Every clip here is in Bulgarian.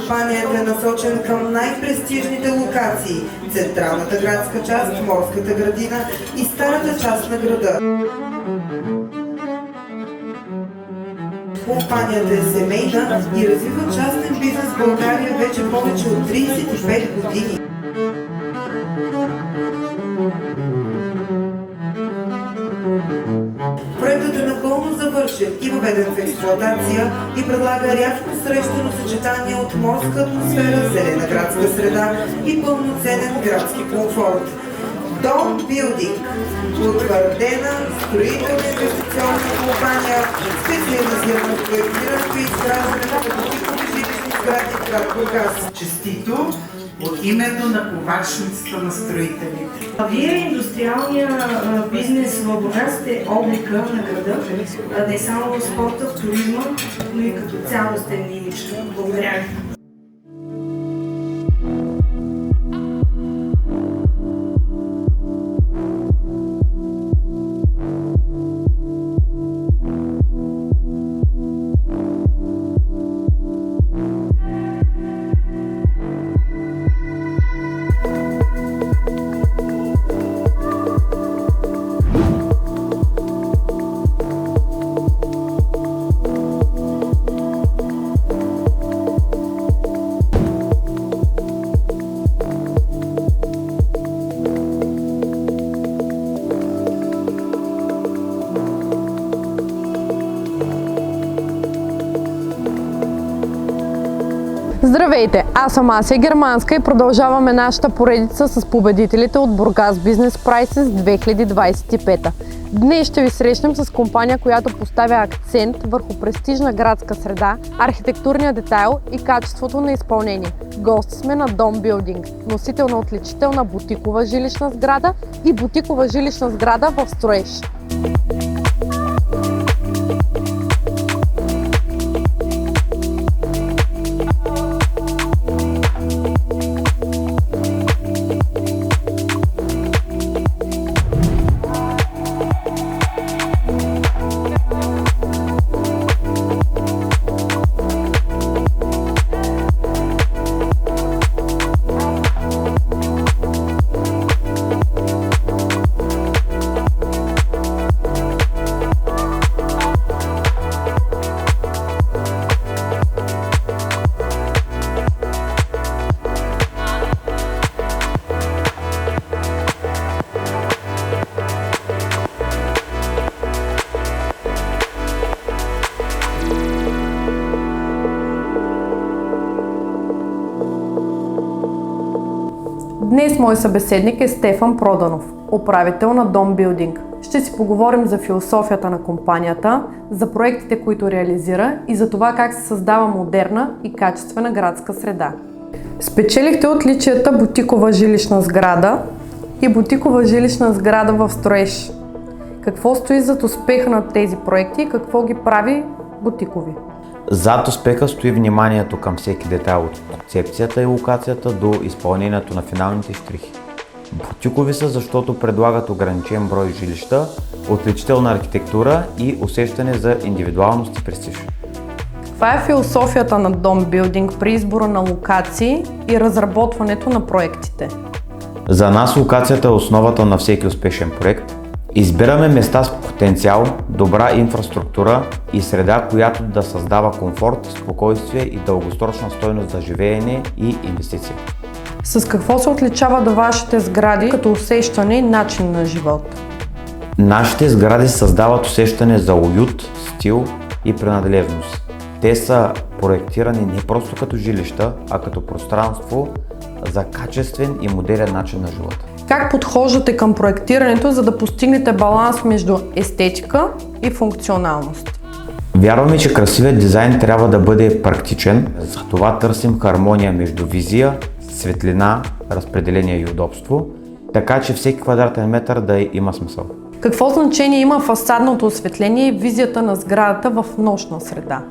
компанията е насочен към най-престижните локации – централната градска част, Морската градина и старата част на града. Компанията е семейна и развива частен бизнес в България вече повече от 35 години. Проектът е напълно завършен и въведен в експлоатация и предлага рядко срещано съчетание от морска атмосфера, зелена градска среда и пълноценен градски комфорт. Dom Building – утвърдена строителна инвестиционна компания, специализирана в проектирането и изграждането на бутикови жилищни сгради в град Бургас. Честито от името на ковачницата на строителите. Вие, индустриалния бизнес в Бургас, сте облика на града, не само в спорта, в туризма, но и като цялостен имидж. Благодаря ви. Здравейте! Аз съм Ася Германска и продължаваме нашата поредица с победителите от Бургас Бизнес Прайсес 2025. Днес ще ви срещнем с компания, която поставя акцент върху престижна градска среда, архитектурния детайл и качеството на изпълнение. Гости сме на Dom Building, носител на отличителна бутикова жилищна сграда и бутикова жилищна сграда в строеж. Днес мой събеседник е Стефан Проданов, управител на Dom Building. Ще си поговорим за философията на компанията, за проектите, които реализира и за това как се създава модерна и качествена градска среда. Спечелихте отличията бутикова жилищна сграда и бутикова жилищна сграда в строеж. Какво стои зад успеха на тези проекти и какво ги прави бутикови? Зад успеха стои вниманието към всеки детайл от концепцията и локацията до изпълнението на финалните щрихи. Бутикови са, защото предлагат ограничен брой жилища, отличителна архитектура и усещане за индивидуалност и престиж. Каква е философията на Dom Building при избора на локации и разработването на проектите? За нас локацията е основата на всеки успешен проект. Избираме места с потенциал, добра инфраструктура и среда, която да създава комфорт, спокойствие и дългосрочна стойност за живеене и инвестиции. С какво се отличава до вашите сгради като усещане и начин на живот? Нашите сгради създават усещане за уют, стил и принадлежност. Те са проектирани не просто като жилища, а като пространство за качествен и модерен начин на живота. Как подхождате към проектирането, за да постигнете баланс между естетика и функционалност? Вярваме, че красивият дизайн трябва да бъде практичен, затова търсим хармония между визия, светлина, разпределение и удобство, така че всеки квадратен метър да има смисъл. Какво значение има фасадното осветление и визията на сградата в нощна среда?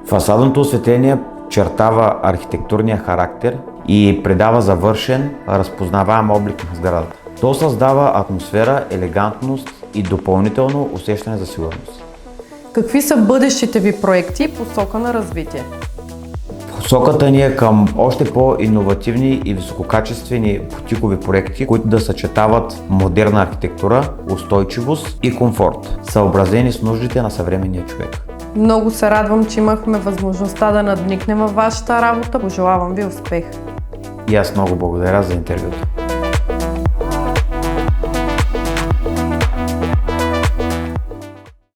Фасадното осветление чертава архитектурния характер и придава завършен, разпознаваем облик на сградата. То създава атмосфера, елегантност и допълнително усещане за сигурност. Какви са бъдещите ви проекти и посока на развитие? Посоката ни е към още по-инновативни и висококачествени бутикови проекти, които да съчетават модерна архитектура, устойчивост и комфорт, съобразени с нуждите на съвременния човек. Много се радвам, че имахме възможността да надникнем във вашата работа. Пожелавам ви успех! И аз много благодаря за интервюто.